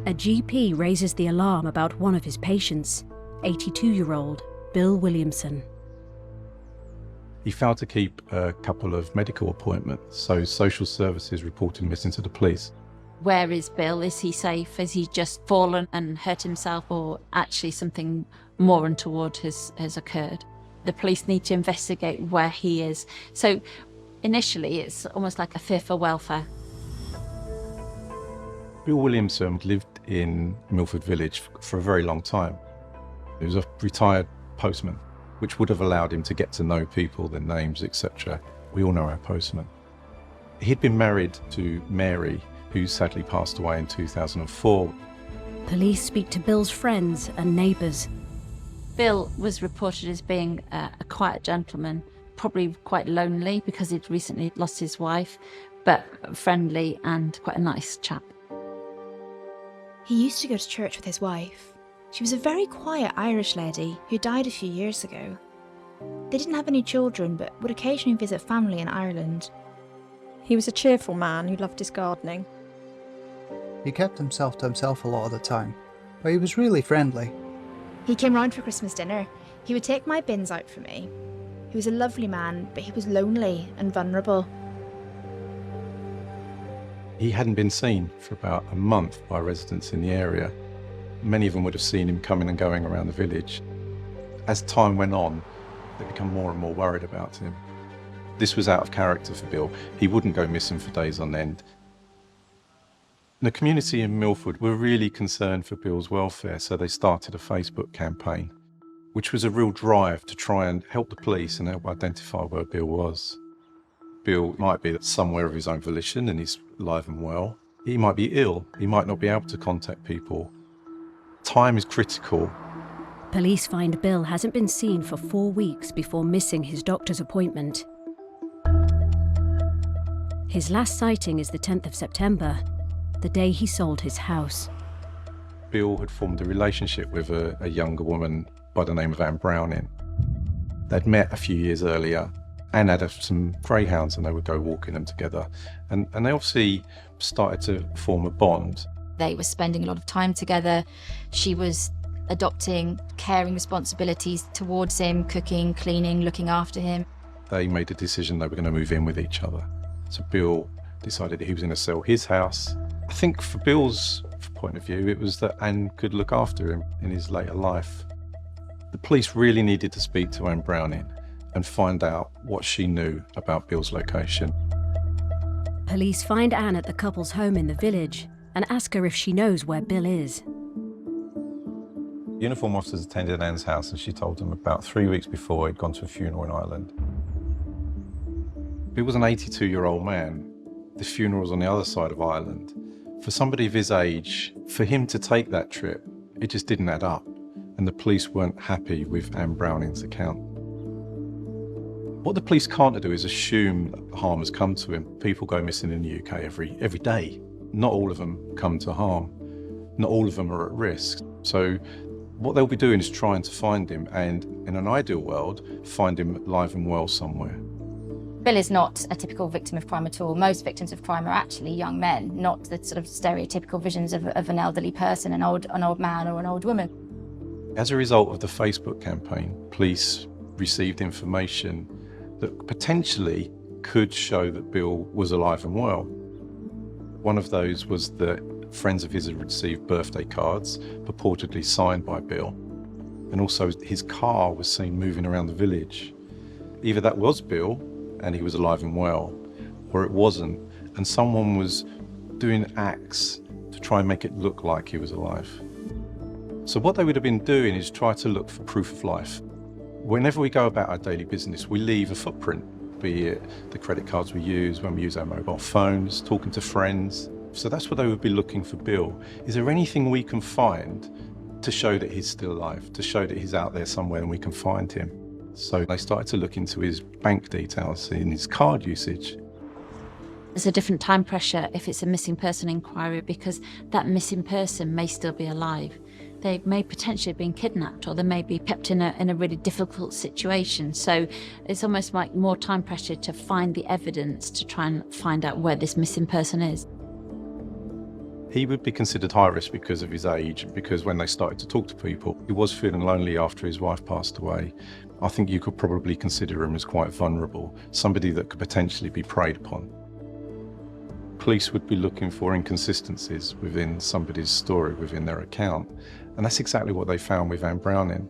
A GP raises the alarm about one of his patients, 82-year-old Bill Williamson. He failed to keep a couple of medical appointments, so social services reported him missing to the police. Where is Bill? Is he safe? Has he just fallen and hurt himself, or actually something more untoward has occurred? The police need to investigate where he is. So initially it's almost like a fear for welfare. Bill Williamson lived in Milford Village for a very long time. He was a retired postman, which would have allowed him to get to know people, their names, etc. We all know our postman. He'd been married to Mary, who sadly passed away in 2004. Police speak to Bill's friends and neighbours. Bill was reported as being a quiet gentleman, probably quite lonely because he'd recently lost his wife, but friendly and quite a nice chap. He used to go to church with his wife. She was a very quiet Irish lady who died a few years ago. They didn't have any children, but would occasionally visit family in Ireland. He was a cheerful man who loved his gardening. He kept himself to himself a lot of the time, but he was really friendly. He came round for Christmas dinner. He would take my bins out for me. He was a lovely man, but he was lonely and vulnerable. He hadn't been seen for about a month by residents in the area. Many of them would have seen him coming and going around the village. As time went on, they became more and more worried about him. This was out of character for Bill. He wouldn't go missing for days on end. The community in Milford were really concerned for Bill's welfare, so they started a Facebook campaign, which was a real drive to try and help the police and help identify where Bill was. Bill might be somewhere of his own volition and he's alive and well. He might be ill. He might not be able to contact people. Time is critical. Police find Bill hasn't been seen for 4 weeks before missing his doctor's appointment. His last sighting is the 10th of September, the day he sold his house. Bill had formed a relationship with a younger woman by the name of Anne Browning. They'd met a few years earlier. Anne had some greyhounds and they would go walking them together. And they obviously started to form a bond. They were spending a lot of time together. She was adopting caring responsibilities towards him, cooking, cleaning, looking after him. They made a decision they were going to move in with each other. So Bill decided that he was going to sell his house. I think for Bill's point of view, it was that Anne could look after him in his later life. The police really needed to speak to Anne Browning and find out what she knew about Bill's location. Police find Anne at the couple's home in the village and ask her if she knows where Bill is. Uniform officers attended Anne's house and she told them about 3 weeks before he'd gone to a funeral in Ireland. Bill was an 82-year-old man. The funeral was on the other side of Ireland. For somebody of his age, for him to take that trip, it just didn't add up. And the police weren't happy with Anne Browning's account. What the police can't do is assume that harm has come to him. People go missing in the UK every day. Not all of them come to harm. Not all of them are at risk. So what they'll be doing is trying to find him and, in an ideal world, find him alive and well somewhere. Bill is not a typical victim of crime at all. Most victims of crime are actually young men, not the sort of stereotypical visions of an elderly person, an old man or an old woman. As a result of the Facebook campaign, police received information that potentially could show that Bill was alive and well. One of those was that friends of his had received birthday cards, purportedly signed by Bill, and also his car was seen moving around the village. Either that was Bill, and he was alive and well, or it wasn't, and someone was doing acts to try and make it look like he was alive. So what they would have been doing is try to look for proof of life. Whenever we go about our daily business, we leave a footprint, be it the credit cards we use, when we use our mobile phones, talking to friends. So that's what they would be looking for Bill. Is there anything we can find to show that he's still alive, to show that he's out there somewhere and we can find him? So they started to look into his bank details and his card usage. There's a different time pressure if it's a missing person inquiry because that missing person may still be alive. They may potentially have been kidnapped or they may be kept in a really difficult situation. So it's almost like more time pressure to find the evidence to try and find out where this missing person is. He would be considered high risk because of his age, because when they started to talk to people, he was feeling lonely after his wife passed away. I think you could probably consider him as quite vulnerable, somebody that could potentially be preyed upon. Police would be looking for inconsistencies within somebody's story, within their account, and that's exactly what they found with Anne Browning.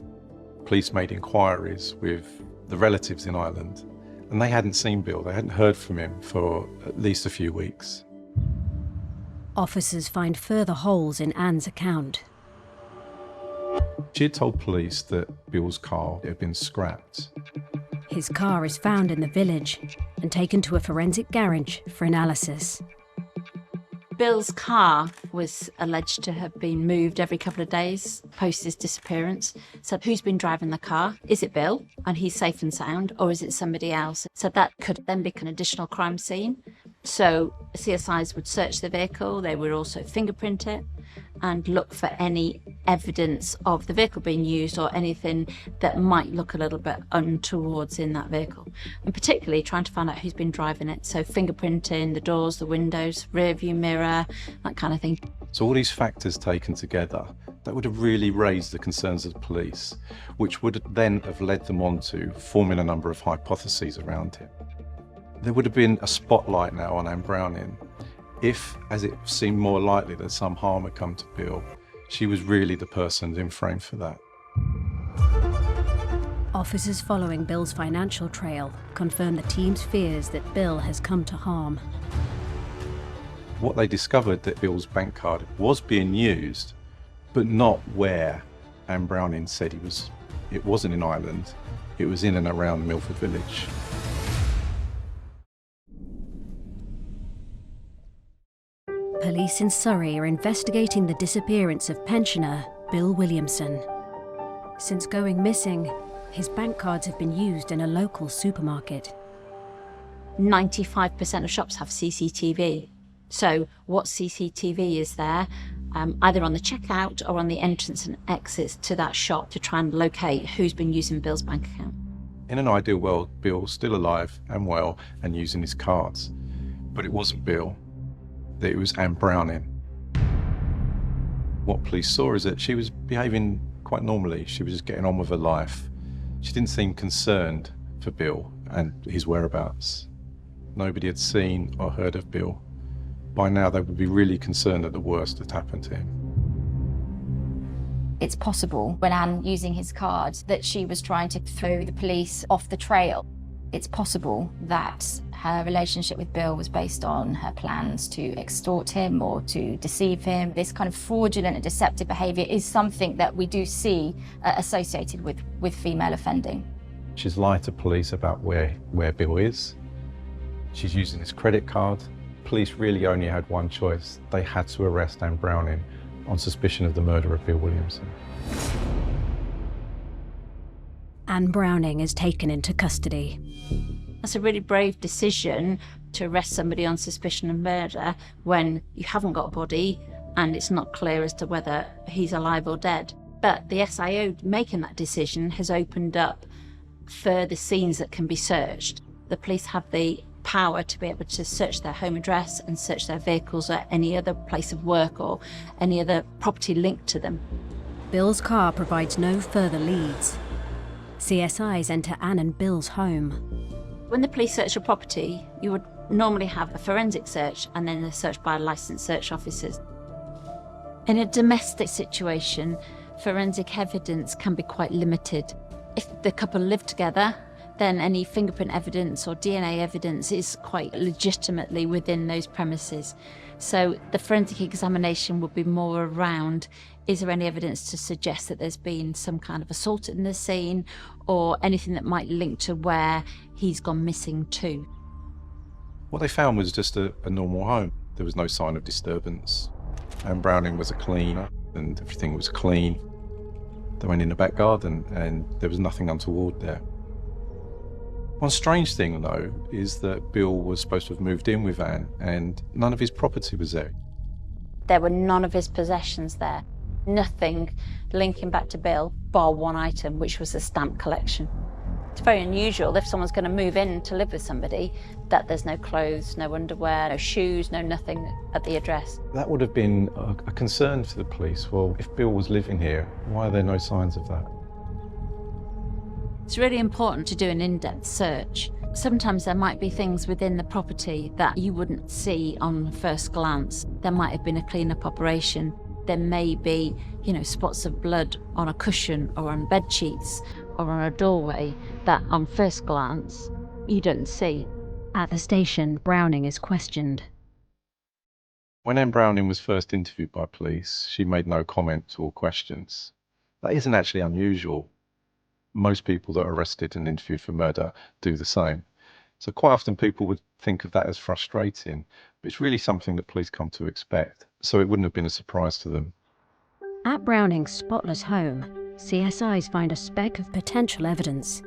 Police made inquiries with the relatives in Ireland, and they hadn't seen Bill, they hadn't heard from him for at least a few weeks. Officers find further holes in Anne's account. She had told police that Bill's car had been scrapped. His car is found in the village and taken to a forensic garage for analysis. Bill's car was alleged to have been moved every couple of days post his disappearance. So who's been driving the car? Is it Bill and he's safe and sound, or is it somebody else? So that could then become an additional crime scene. So CSIs would search the vehicle, they would also fingerprint it and look for any evidence of the vehicle being used or anything that might look a little bit untowards in that vehicle. And particularly trying to find out who's been driving it. So fingerprinting, the doors, the windows, rear view mirror, that kind of thing. So all these factors taken together, that would have really raised the concerns of the police, which would then have led them on to forming a number of hypotheses around him. There would have been a spotlight now on Anne Browning. If, as it seemed more likely that some harm had come to Bill, she was really the person in frame for that. Officers following Bill's financial trail confirm the team's fears that Bill has come to harm. What they discovered that Bill's bank card was being used, but not where Anne Browning said he was. It wasn't in Ireland, it was in and around Milford Village. Police in Surrey are investigating the disappearance of pensioner Bill Williamson. Since going missing, his bank cards have been used in a local supermarket. 95% of shops have CCTV. So what CCTV is there, either on the checkout or on the entrance and exits to that shop to try and locate who's been using Bill's bank account. In an ideal world, Bill's still alive and well and using his cards. But it wasn't Bill. It was Anne Browning. What police saw is that she was behaving quite normally. She was just getting on with her life. She didn't seem concerned for Bill and his whereabouts. Nobody had seen or heard of Bill. By now they would be really concerned that the worst had happened to him. It's possible, when Anne using his card, that she was trying to throw the police off the trail. It's possible that her relationship with Bill was based on her plans to extort him or to deceive him. This kind of fraudulent and deceptive behaviour is something that we do see associated with female offending. She's lied to police about where Bill is. She's using his credit card. Police really only had one choice. They had to arrest Anne Browning on suspicion of the murder of Bill Williamson. Anne Browning is taken into custody. That's a really brave decision to arrest somebody on suspicion of murder when you haven't got a body and it's not clear as to whether he's alive or dead. But the SIO making that decision has opened up further scenes that can be searched. The police have the power to be able to search their home address and search their vehicles or any other place of work or any other property linked to them. Bill's car provides no further leads. CSIs enter Anne and Bill's home. When the police search a property, you would normally have a forensic search and then a search by licensed search officers. In a domestic situation, forensic evidence can be quite limited. If the couple live together, then any fingerprint evidence or DNA evidence is quite legitimately within those premises. So the forensic examination would be more around, is there any evidence to suggest that there's been some kind of assault in the scene or anything that might link to where he's gone missing to? What they found was just a normal home. There was no sign of disturbance. Anne Browning was a cleaner and everything was clean. They went in the back garden and there was nothing untoward there. One strange thing, though, is that Bill was supposed to have moved in with Anne and none of his property was there. There were none of his possessions there. Nothing linking back to Bill, bar one item, which was a stamp collection. It's very unusual if someone's going to move in to live with somebody that there's no clothes, no underwear, no shoes, no nothing at the address. That would have been a concern for the police. Well, if Bill was living here, why are there no signs of that? It's really important to do an in-depth search. Sometimes there might be things within the property that you wouldn't see on first glance. There might have been a clean-up operation. There may be, spots of blood on a cushion or on bed sheets or on a doorway that on first glance you don't see. At the station, Browning is questioned. When Anne Browning was first interviewed by police, she made no comment or questions. That isn't actually unusual. Most people that are arrested and interviewed for murder do the same. So quite often people would think of that as frustrating, but it's really something that police come to expect. So it wouldn't have been a surprise to them. At Browning's spotless home, CSIs find a speck of potential evidence.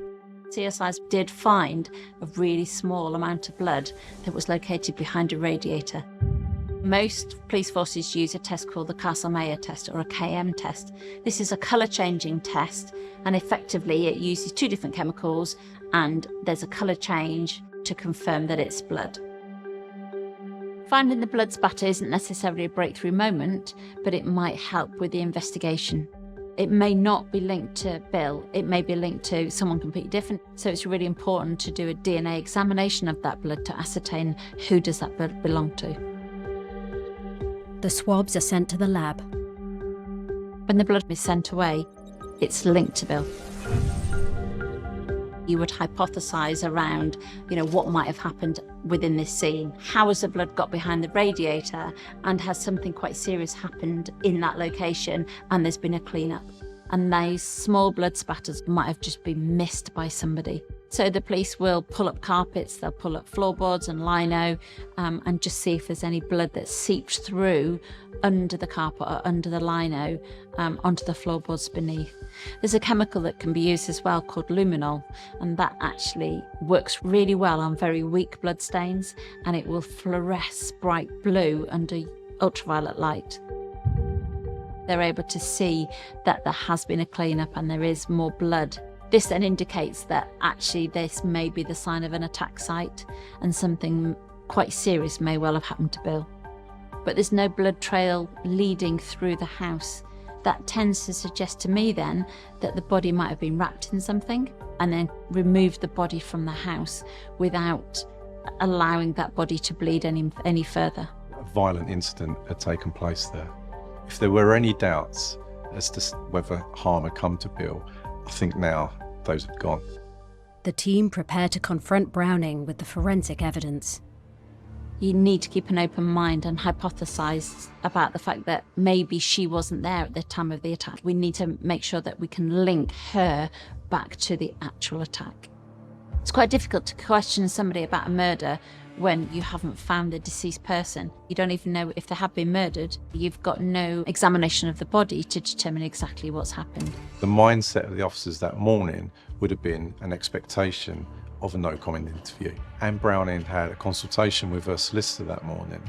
CSIs did find a really small amount of blood that was located behind a radiator. Most police forces use a test called the Cautionary test, or a KM test. This is a colour-changing test, and effectively it uses two different chemicals, and there's a colour change to confirm that it's blood. Finding the blood spatter isn't necessarily a breakthrough moment, but it might help with the investigation. It may not be linked to Bill, it may be linked to someone completely different. So it's really important to do a DNA examination of that blood to ascertain who does that blood belong to. The swabs are sent to the lab. When the blood is sent away, it's linked to Bill. You would hypothesise around, what might have happened within this scene. How has the blood got behind the radiator, and has something quite serious happened in that location and there's been a clean-up? And those small blood spatters might have just been missed by somebody. So the police will pull up carpets, they'll pull up floorboards and lino, and just see if there's any blood that's seeped through under the carpet or under the lino onto the floorboards beneath. There's a chemical that can be used as well called luminol, and that actually works really well on very weak blood stains, and it will fluoresce bright blue under ultraviolet light. They're able to see that there has been a clean-up and there is more blood. This then indicates that actually this may be the sign of an attack site, and something quite serious may well have happened to Bill. But there's no blood trail leading through the house. That tends to suggest to me then that the body might have been wrapped in something and then removed the body from the house without allowing that body to bleed any further. A violent incident had taken place there. If there were any doubts as to whether harm had come to Bill, I think now those have gone. The team prepare to confront Browning with the forensic evidence. You need to keep an open mind and hypothesise about the fact that maybe she wasn't there at the time of the attack. We need to make sure that we can link her back to the actual attack. It's quite difficult to question somebody about a murder when you haven't found the deceased person. You don't even know if they have been murdered. You've got no examination of the body to determine exactly what's happened. The mindset of the officers that morning would have been an expectation of a no-comment interview. Anne Browning had a consultation with her solicitor that morning.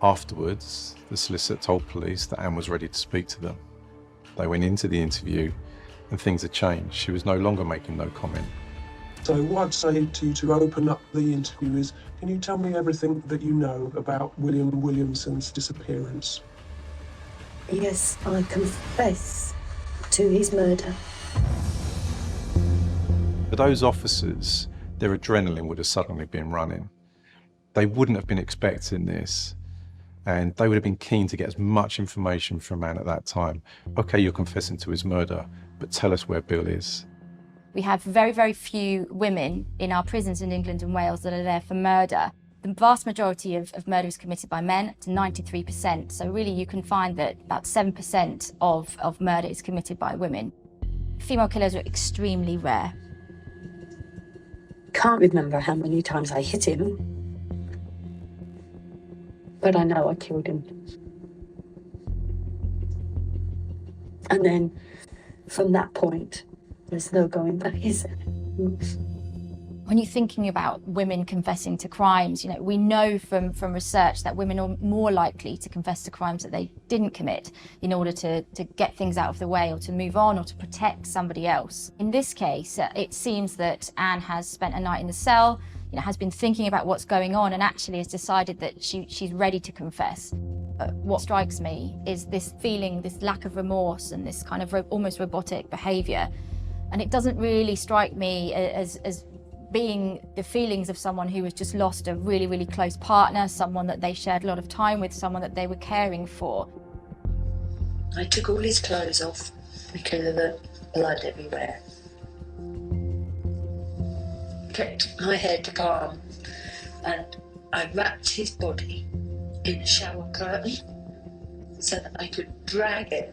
Afterwards, the solicitor told police that Anne was ready to speak to them. They went into the interview and things had changed. She was no longer making no comment. So what I'd say to you to open up the interview is, can you tell me everything that you know about William Williamson's disappearance? Yes, I confess to his murder. For those officers, their adrenaline would have suddenly been running. They wouldn't have been expecting this, and they would have been keen to get as much information from Anne at that time. Okay, you're confessing to his murder, but tell us where Bill is. We have very, very few women in our prisons in England and Wales that are there for murder. The vast majority of murder is committed by men, to 93%. So really you can find that about 7% of murder is committed by women. Female killers are extremely rare. Can't remember how many times I hit him, but I know I killed him. And then from that point, there's no going back, is there? When you're thinking about women confessing to crimes, you know, we know from research that women are more likely to confess to crimes that they didn't commit in order to get things out of the way or to move on or to protect somebody else. In this case, it seems that Anne has spent a night in the cell, you know, has been thinking about what's going on and actually has decided that she's ready to confess. But what strikes me is this feeling, this lack of remorse and this kind of almost robotic behaviour. And it doesn't really strike me as being the feelings of someone who has just lost a really, really close partner, someone that they shared a lot of time with, someone that they were caring for. I took all his clothes off because of the blood everywhere. Kept my head calm, and I wrapped his body in a shower curtain so that I could drag it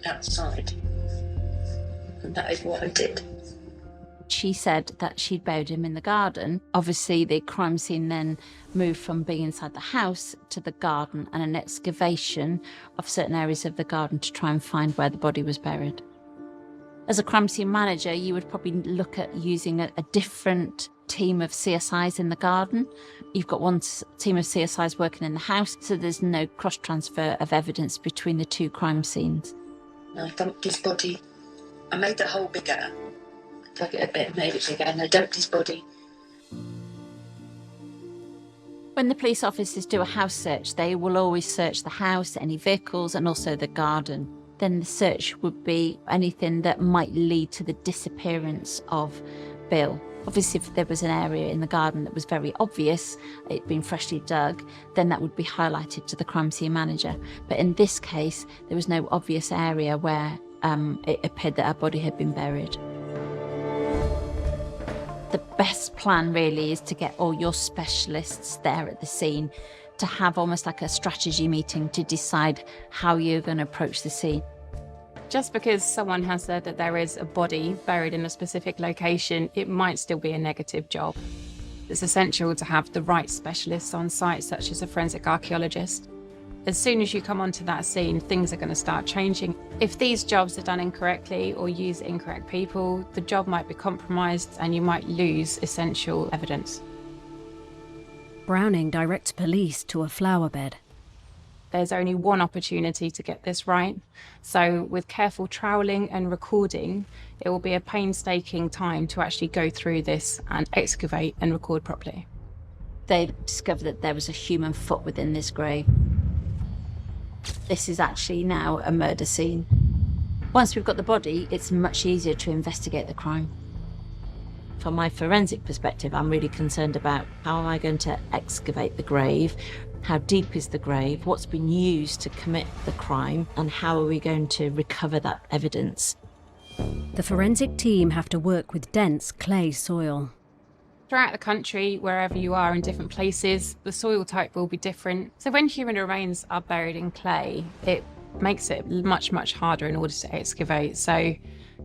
outside. And that is what I did. She said that she'd buried him in the garden. Obviously, the crime scene then moved from being inside the house to the garden and an excavation of certain areas of the garden to try and find where the body was buried. As a crime scene manager, you would probably look at using a different team of CSIs in the garden. You've got one team of CSIs working in the house, so there's no cross-transfer of evidence between the two crime scenes. I dumped his body. I made the hole bigger. Dug it a bit, made it bigger, and I dumped his body. When the police officers do a house search, they will always search the house, any vehicles, and also the garden. Then the search would be anything that might lead to the disappearance of Bill. Obviously, if there was an area in the garden that was very obvious, it'd been freshly dug, then that would be highlighted to the crime scene manager. But in this case, there was no obvious area where it appeared that her body had been buried. The best plan really is to get all your specialists there at the scene to have almost like a strategy meeting to decide how you're going to approach the scene. Just because someone has said that there is a body buried in a specific location, it might still be a negative job. It's essential to have the right specialists on site, such as a forensic archaeologist. As soon as you come onto that scene, things are going to start changing. If these jobs are done incorrectly or use incorrect people, the job might be compromised and you might lose essential evidence. Browning directs police to a flower bed. There's only one opportunity to get this right. So with careful troweling and recording, it will be a painstaking time to actually go through this and excavate and record properly. They discovered that there was a human foot within this grave. This is actually now a murder scene. Once we've got the body, it's much easier to investigate the crime. From my forensic perspective, I'm really concerned about how am I going to excavate the grave, how deep is the grave, what's been used to commit the crime, and how are we going to recover that evidence. The forensic team have to work with dense clay soil. Throughout the country, wherever you are in different places, the soil type will be different. So when human remains are buried in clay, it makes it much, much harder in order to excavate. So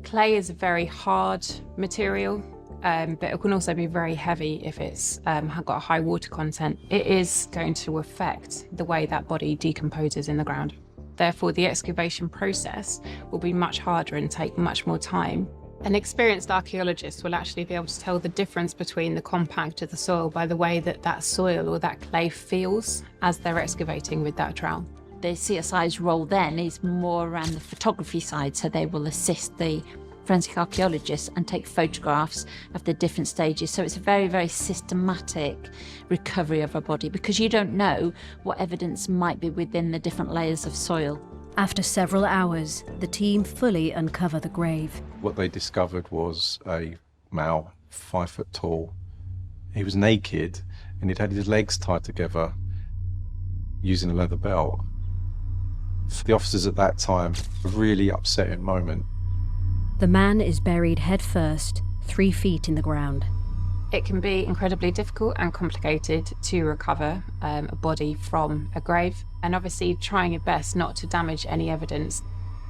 clay is a very hard material, but it can also be very heavy if it's got a high water content. It is going to affect the way that body decomposes in the ground. Therefore, the excavation process will be much harder and take much more time. An experienced archaeologist will actually be able to tell the difference between the compact of the soil by the way that that soil or that clay feels as they're excavating with that trowel. The CSI's role then is more around the photography side, so they will assist the forensic archaeologists and take photographs of the different stages. So it's a very, very systematic recovery of a body because you don't know what evidence might be within the different layers of soil. After several hours, the team fully uncover the grave. What they discovered was a male, 5 foot tall. He was naked and he'd had his legs tied together using a leather belt. For the officers at that time, a really upsetting moment. The man is buried head first, 3 feet in the ground. It can be incredibly difficult and complicated to recover a body from a grave, and obviously trying your best not to damage any evidence.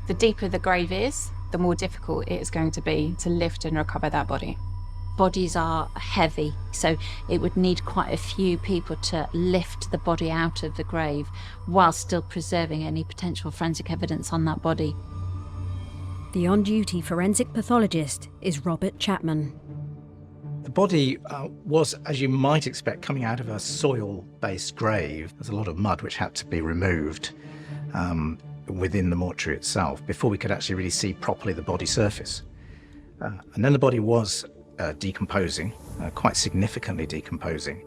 The deeper the grave is, the more difficult it is going to be to lift and recover that body. Bodies are heavy, so it would need quite a few people to lift the body out of the grave while still preserving any potential forensic evidence on that body. The on-duty forensic pathologist is Robert Chapman. The The body was, as you might expect, coming out of a soil-based grave. There's a lot of mud which had to be removed within the mortuary itself before we could actually really see properly the body surface. And then the body was decomposing, quite significantly decomposing.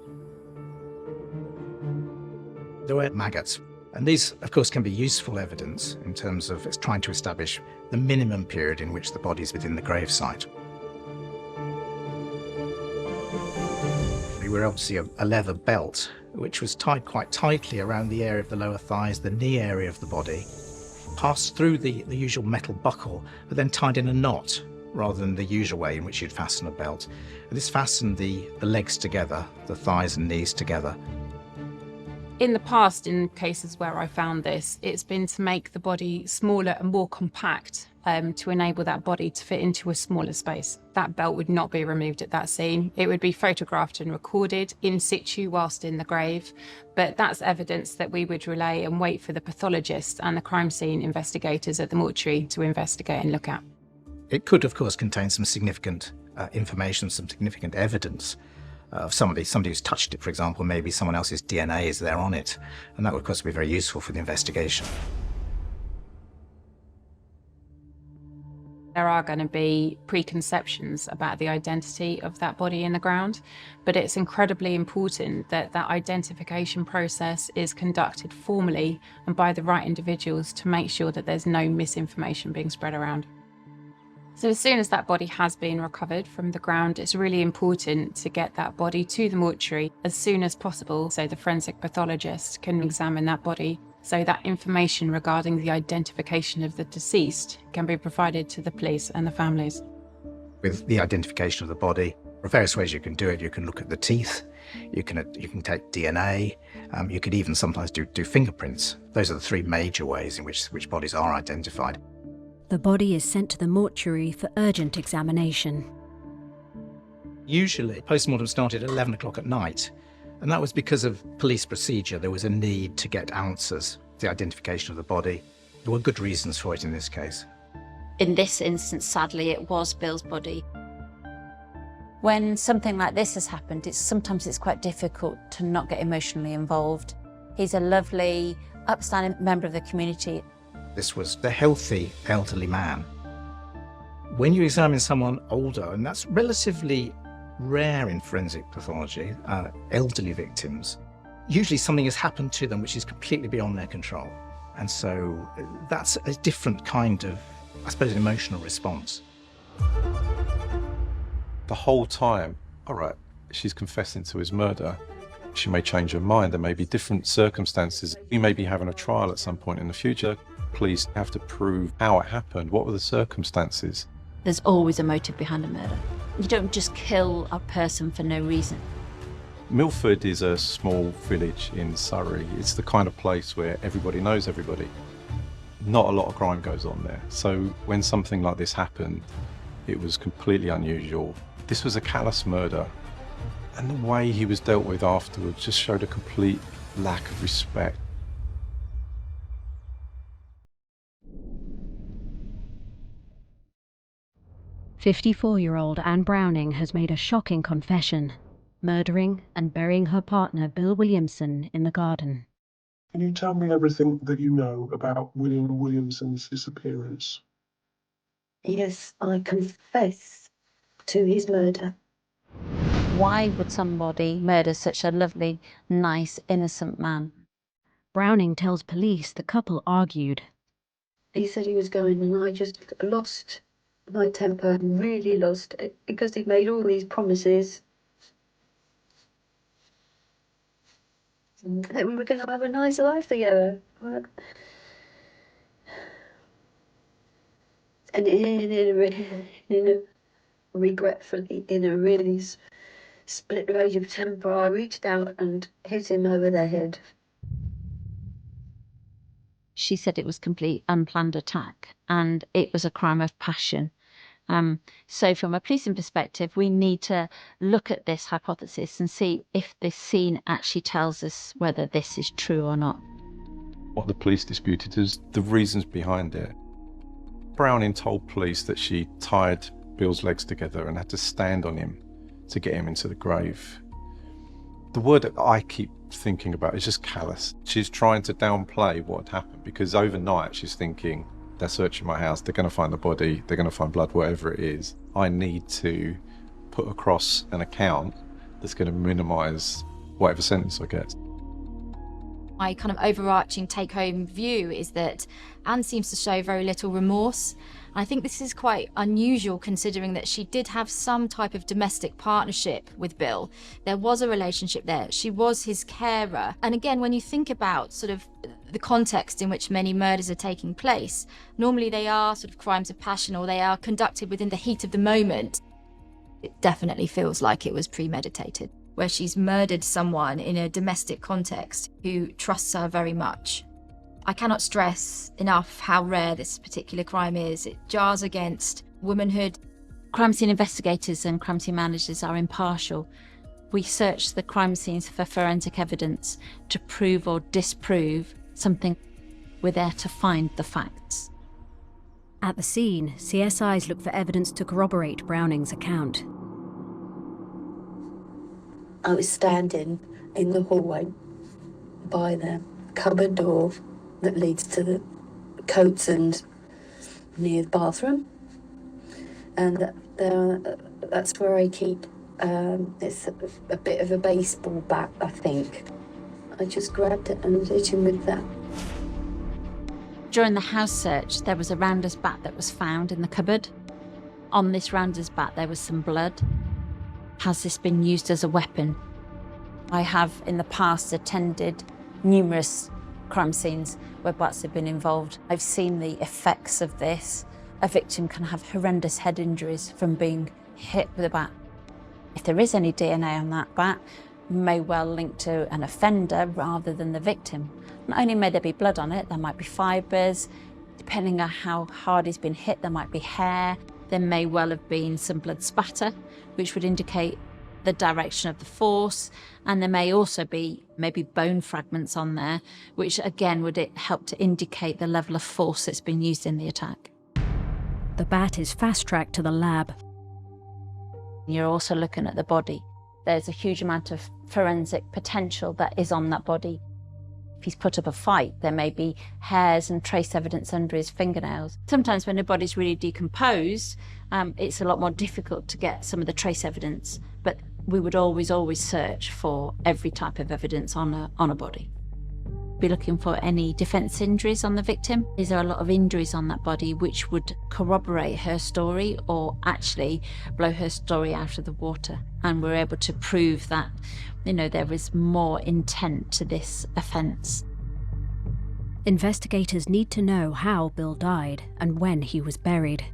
There were maggots, and these, of course, can be useful evidence in terms of trying to establish the minimum period in which the body is within the gravesite. There were obviously a leather belt, which was tied quite tightly around the area of the lower thighs, the knee area of the body, passed through the usual metal buckle, but then tied in a knot, rather than the usual way in which you'd fasten a belt. And this fastened the legs together, the thighs and knees together. In the past, in cases where I found this, it's been to make the body smaller and more compact to enable that body to fit into a smaller space. That belt would not be removed at that scene. It would be photographed and recorded in situ whilst in the grave, but that's evidence that we would relay and wait for the pathologist and the crime scene investigators at the mortuary to investigate and look at. It could, of course, contain some significant information, some significant evidence of somebody who's touched it, for example. Maybe someone else's DNA is there on it, and that would, of course, be very useful for the investigation. There are going to be preconceptions about the identity of that body in the ground, but it's incredibly important that that identification process is conducted formally and by the right individuals to make sure that there's no misinformation being spread around. So as soon as that body has been recovered from the ground, it's really important to get that body to the mortuary as soon as possible so the forensic pathologist can examine that body, so that information regarding the identification of the deceased can be provided to the police and the families. With the identification of the body, there are various ways you can do it. You can look at the teeth, you can take DNA, you could even sometimes do fingerprints. Those are the three major ways in which bodies are identified. The body is sent to the mortuary for urgent examination. Usually, postmortem started at 11 o'clock at night, and that was because of police procedure. There was a need to get answers, the identification of the body. There were good reasons for it in this case. In this instance, sadly, it was Bill's body. When something like this has happened, sometimes it's quite difficult to not get emotionally involved. He's a lovely, upstanding member of the community. This was the healthy, elderly man. When you examine someone older, and that's relatively rare in forensic pathology, elderly victims, usually something has happened to them which is completely beyond their control. And so that's a different kind of, I suppose, an emotional response. The whole time, all right, she's confessing to his murder. She may change her mind. There may be different circumstances. We may be having a trial at some point in the future. Police have to prove how it happened. What were the circumstances? There's always a motive behind a murder. You don't just kill a person for no reason. Milford is a small village in Surrey. It's the kind of place where everybody knows everybody. Not a lot of crime goes on there. So when something like this happened, it was completely unusual. This was a callous murder. And the way he was dealt with afterwards just showed a complete lack of respect. "54-year-old Anne Browning has made a shocking confession, murdering and burying her partner Bill Williamson in the garden. Can you tell me everything that you know about William Williamson's disappearance? Yes, I confess to his murder. Why would somebody murder such a lovely, nice, innocent man? Browning tells police the couple argued. He said he was going, and I just lost my temper, really lost it, because he made all these promises. That we were going to have a nice life together. And regretfully, in a really split rage of temper, I reached out and hit him over the head. She said it was a complete unplanned attack and it was a crime of passion. So from a policing perspective, we need to look at this hypothesis and see if this scene actually tells us whether this is true or not. What the police disputed is the reasons behind it. Browning told police that she tied Bill's legs together and had to stand on him to get him into the grave. The word that I keep thinking about is just callous. She's trying to downplay what had happened, because overnight she's thinking, they're searching my house, they're going to find the body, they're going to find blood, whatever it is. I need to put across an account that's going to minimise whatever sentence I get. My kind of overarching take-home view is that Anne seems to show very little remorse. I think this is quite unusual considering that she did have some type of domestic partnership with Bill. There was a relationship there. She was his carer. And again, when you think about sort of the context in which many murders are taking place, normally they are sort of crimes of passion, or they are conducted within the heat of the moment. It definitely feels like it was premeditated, where she's murdered someone in a domestic context who trusts her very much. I cannot stress enough how rare this particular crime is. It jars against womanhood. Crime scene investigators and crime scene managers are impartial. We search the crime scenes for forensic evidence to prove or disprove something. We're there to find the facts. At the scene, CSIs look for evidence to corroborate Browning's account. I was standing in the hallway by the cupboard door that leads to the coats and near the bathroom, and that's where I keep it's a bit of a baseball bat, I think. I just grabbed it and hit him with that. During the house search, there was a rounder's bat that was found in the cupboard. On this rounder's bat, there was some blood. Has this been used as a weapon? I have in the past attended numerous crime scenes where bats have been involved. I've seen the effects of this. A victim can have horrendous head injuries from being hit with a bat. If there is any DNA on that bat, it may well link to an offender rather than the victim. Not only may there be blood on it, there might be fibres. Depending on how hard he's been hit, there might be hair. There may well have been some blood spatter, which would indicate the direction of the force, and there may also be maybe bone fragments on there, which again would help to indicate the level of force that's been used in the attack. The bat is fast-tracked to the lab. You're also looking at the body. There's a huge amount of forensic potential that is on that body. If he's put up a fight, there may be hairs and trace evidence under his fingernails. Sometimes when the body's really decomposed, it's a lot more difficult to get some of the trace evidence, but we would always search for every type of evidence on a body. Be looking for any defence injuries on the victim. Is there a lot of injuries on that body which would corroborate her story or actually blow her story out of the water? And we're able to prove that, there was more intent to this offence. Investigators need to know how Bill died and when he was buried.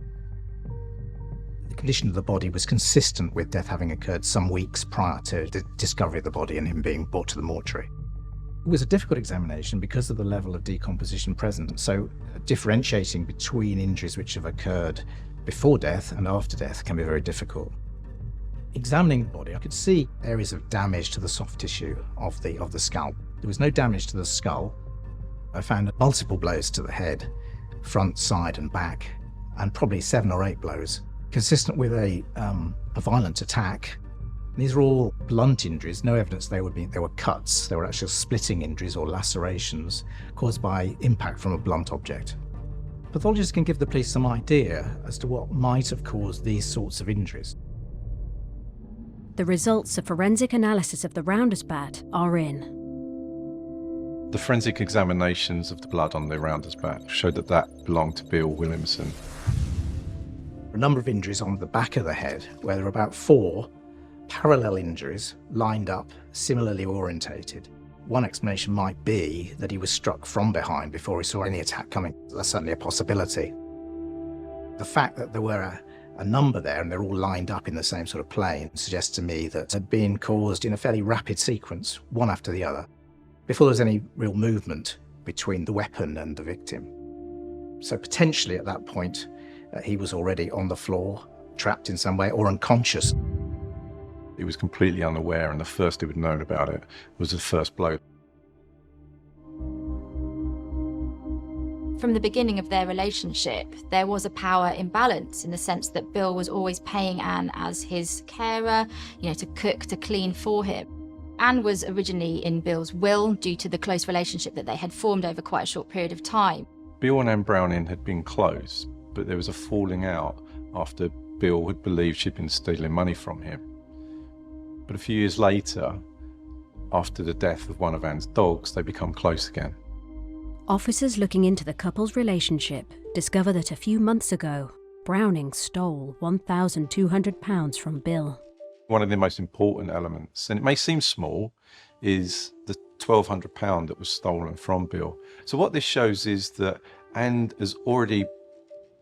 The condition of the body was consistent with death having occurred some weeks prior to the discovery of the body and him being brought to the mortuary. It was a difficult examination because of the level of decomposition present, so differentiating between injuries which have occurred before death and after death can be very difficult. Examining the body, I could see areas of damage to the soft tissue of the scalp. There was no damage to the skull. I found multiple blows to the head, front, side and back, and probably 7 or 8 blows, consistent with a violent attack. These are all blunt injuries, no evidence they were cuts. They were actual splitting injuries or lacerations caused by impact from a blunt object. Pathologists can give the police some idea as to what might have caused these sorts of injuries. The results of forensic analysis of the rounder's bat are in. The forensic examinations of the blood on the rounder's bat showed that belonged to Bill Williamson. A number of injuries on the back of the head, where there are about 4 parallel injuries lined up, similarly orientated. One explanation might be that he was struck from behind before he saw any attack coming. That's certainly a possibility. The fact that there were a number there and they're all lined up in the same sort of plane suggests to me that it had been caused in a fairly rapid sequence, one after the other, before there was any real movement between the weapon and the victim. So potentially at that point, he was already on the floor, trapped in some way, or unconscious. He was completely unaware, and the first he would have known about it was the first blow. From the beginning of their relationship, there was a power imbalance in the sense that Bill was always paying Anne as his carer, to cook, to clean for him. Anne was originally in Bill's will due to the close relationship that they had formed over quite a short period of time. Bill and Anne Browning had been close, but there was a falling out after Bill had believed she'd been stealing money from him. But a few years later, after the death of one of Anne's dogs, they become close again. Officers looking into the couple's relationship discover that a few months ago, Browning stole £1,200 from Bill. One of the most important elements, and it may seem small, is the £1,200 that was stolen from Bill. So what this shows is that Anne has already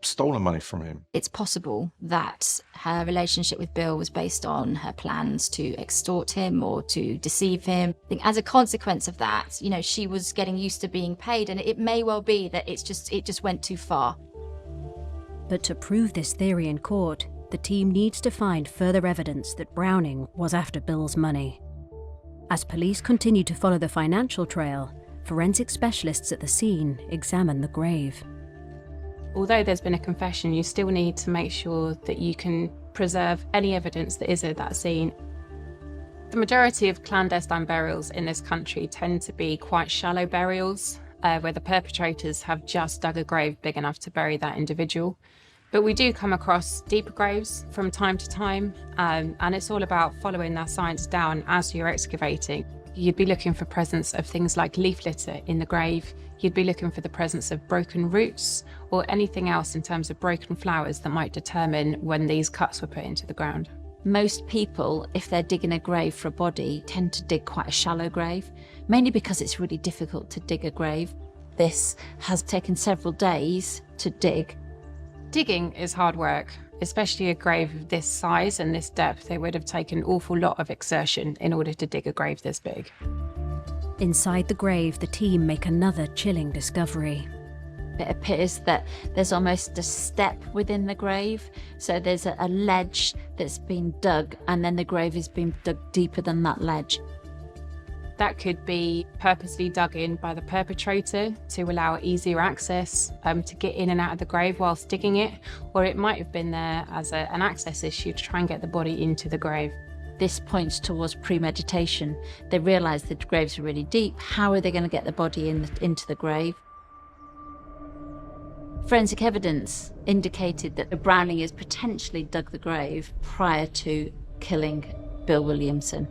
stolen money from him. It's possible that her relationship with Bill was based on her plans to extort him or to deceive him. I think as a consequence of that, she was getting used to being paid, and it may well be that it just went too far. But to prove this theory in court, the team needs to find further evidence that Browning was after Bill's money. As police continue to follow the financial trail, forensic specialists at the scene examine the grave. Although there's been a confession, you still need to make sure that you can preserve any evidence that is at that scene. The majority of clandestine burials in this country tend to be quite shallow burials, where the perpetrators have just dug a grave big enough to bury that individual. But we do come across deeper graves from time to time, and it's all about following that science down as you're excavating. You'd be looking for presence of things like leaf litter in the grave. You'd be looking for the presence of broken roots or anything else in terms of broken flowers that might determine when these cuts were put into the ground. Most people, if they're digging a grave for a body, tend to dig quite a shallow grave, mainly because it's really difficult to dig a grave. This has taken several days to dig. Digging is hard work, especially a grave of this size and this depth. It would have taken an awful lot of exertion in order to dig a grave this big. Inside the grave, the team make another chilling discovery. It appears that there's almost a step within the grave. So there's a ledge that's been dug, and then the grave has been dug deeper than that ledge. That could be purposely dug in by the perpetrator to allow easier access to get in and out of the grave whilst digging it, or it might have been there as an access issue to try and get the body into the grave. This points towards premeditation. They realise the graves are really deep. How are they going to get the body into the grave? Forensic evidence indicated that Browning has potentially dug the grave prior to killing Bill Williamson.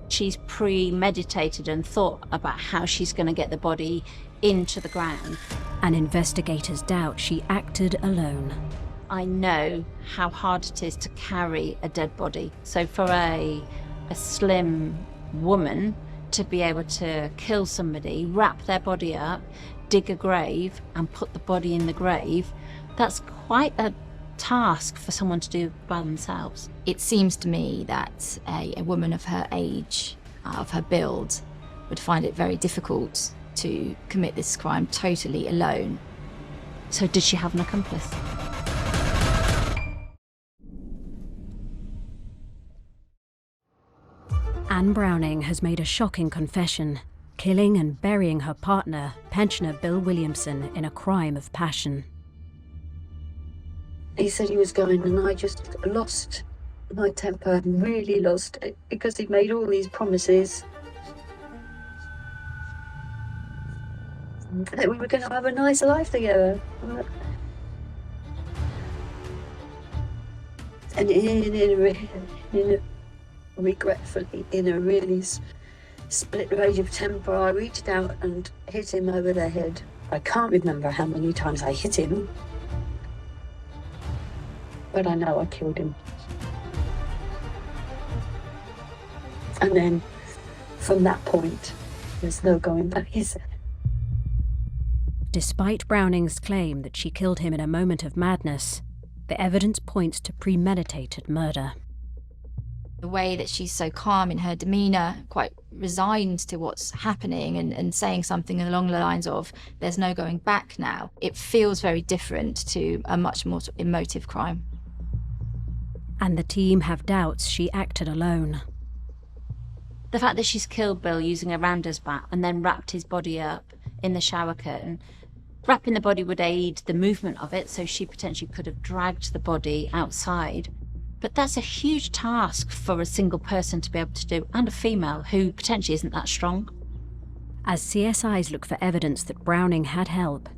She's premeditated and thought about how she's going to get the body into the ground. And investigators doubt she acted alone. I know how hard it is to carry a dead body. So for a slim woman to be able to kill somebody, wrap their body up, dig a grave and put the body in the grave, that's quite a task for someone to do by themselves. It seems to me that a woman of her age, of her build, would find it very difficult to commit this crime totally alone. So did she have an accomplice? Anne Browning has made a shocking confession, killing and burying her partner, pensioner Bill Williamson, in a crime of passion. He said he was going, and I just lost my temper, really lost it, because he made all these promises that we were going to have a nice life together. And regretfully, in a really split rage of temper, I reached out and hit him over the head. I can't remember how many times I hit him, but I know I killed him. And then, from that point, there's no going back, is there? Despite Browning's claim that she killed him in a moment of madness, the evidence points to premeditated murder. The way that she's so calm in her demeanour, quite resigned to what's happening and saying something along the lines of, there's no going back now, it feels very different to a much more emotive crime. And the team have doubts she acted alone. The fact that she's killed Bill using a rounder's bat and then wrapped his body up in the shower curtain, Wrapping the body would aid the movement of it, so she potentially could have dragged the body outside. But that's a huge task for a single person to be able to do, and a female who potentially isn't that strong. As CSIs look for evidence that Browning had help,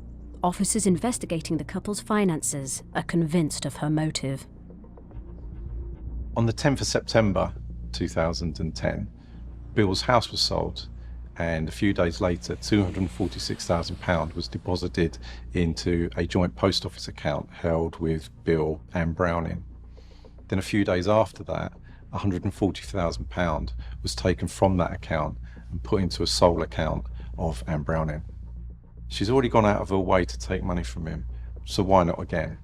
officers investigating the couple's finances are convinced of her motive. On the 10th of September 2010, Bill's house was sold, and a few days later £246,000 was deposited into a joint post office account held with Bill and Browning. Then a few days after that, £140,000 was taken from that account and put into a sole account of Anne Browning. She's already gone out of her way to take money from him, so why not again?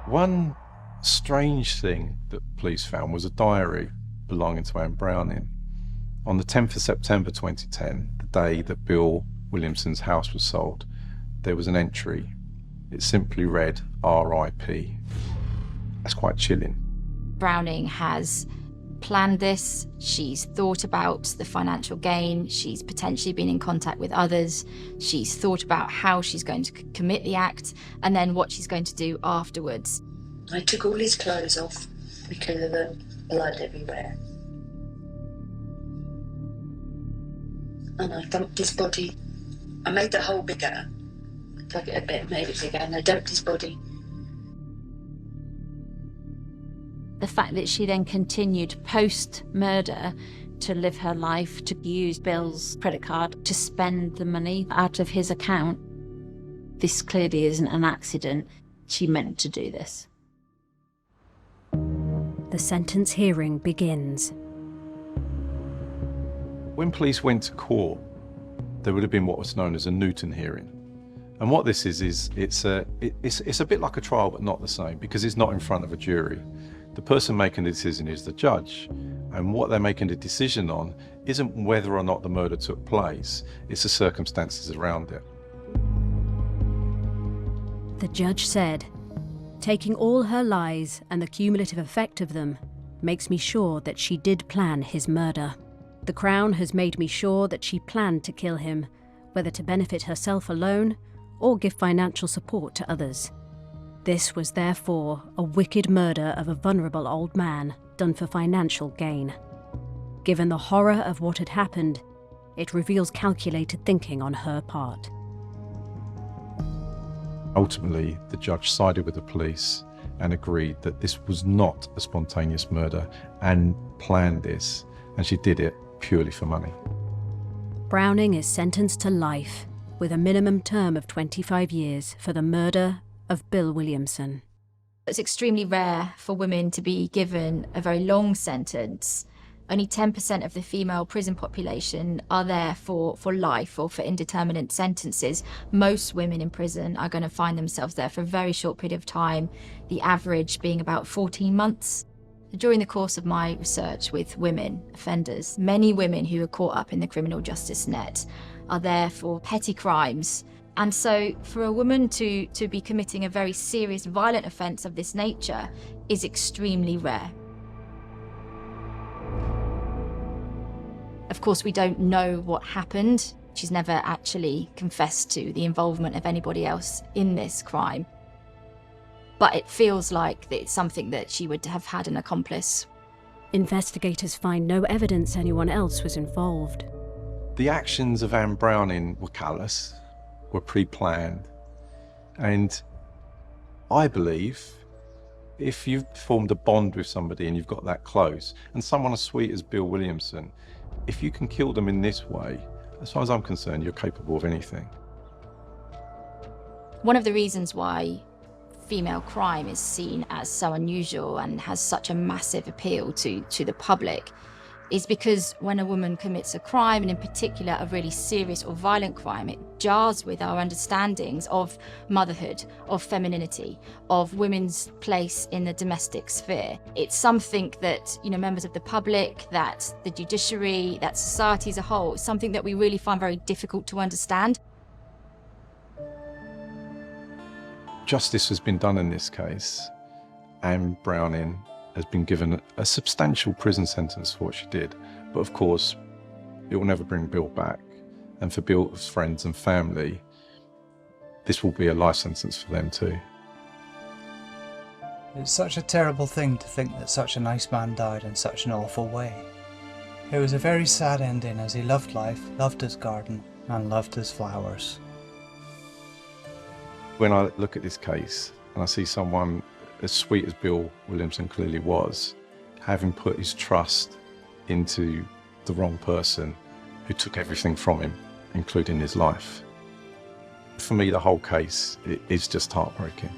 One strange thing that police found was a diary belonging to Anne Browning. On the 10th of September 2010, the day that Bill Williamson's house was sold, there was an entry. It simply read, R.I.P. That's quite chilling. Browning has planned this, she's thought about the financial gain, she's potentially been in contact with others, she's thought about how she's going to commit the act, and then what she's going to do afterwards. I took all his clothes off because of the blood everywhere. And I dumped his body. I made the hole bigger. Dug it a bit, made it bigger, and I dumped his body. The fact that she then continued post-murder to live her life, to use Bill's credit card, to spend the money out of his account, this clearly isn't an accident. She meant to do this. The sentence hearing begins. When police went to court, there would have been what was known as a Newton hearing. And what this is it's a bit like a trial, but not the same, because it's not in front of a jury. The person making the decision is the judge, and what they're making the decision on isn't whether or not the murder took place, it's the circumstances around it. The judge said, "Taking all her lies and the cumulative effect of them makes me sure that she did plan his murder. The Crown has made me sure that she planned to kill him, whether to benefit herself alone or give financial support to others. This was therefore a wicked murder of a vulnerable old man done for financial gain. Given the horror of what had happened, it reveals calculated thinking on her part." Ultimately, the judge sided with the police and agreed that this was not a spontaneous murder and planned this, and she did it purely for money. Browning is sentenced to life, with a minimum term of 25 years for the murder of Bill Williamson. It's extremely rare for women to be given a very long sentence. Only 10% of the female prison population are there for life or for indeterminate sentences. Most women in prison are going to find themselves there for a very short period of time, the average being about 14 months. During the course of my research with women offenders, many women who are caught up in the criminal justice net are there for petty crimes. And so for a woman to be committing a very serious violent offence of this nature is extremely rare. Of course, we don't know what happened. She's never actually confessed to the involvement of anybody else in this crime. But it feels like it's something that she would have had an accomplice. Investigators find no evidence anyone else was involved. The actions of Anne Browning were callous, were pre-planned, and I believe if you've formed a bond with somebody and you've got that close, and someone as sweet as Bill Williamson, if you can kill them in this way, as far as I'm concerned, you're capable of anything. One of the reasons why female crime is seen as so unusual and has such a massive appeal to the public is because when a woman commits a crime, and in particular a really serious or violent crime, it jars with our understandings of motherhood, of femininity, of women's place in the domestic sphere. It's something that, members of the public, that the judiciary, that society as a whole, it's something that we really find very difficult to understand. Justice has been done in this case. Anne Browning has been given a substantial prison sentence for what she did. But of course, it will never bring Bill back. And for Bill's friends and family, this will be a life sentence for them too. It's such a terrible thing to think that such a nice man died in such an awful way. It was a very sad ending, as he loved life, loved his garden, and loved his flowers. When I look at this case and I see someone as sweet as Bill Williamson clearly was, having put his trust into the wrong person who took everything from him, including his life. For me, the whole case is just heartbreaking.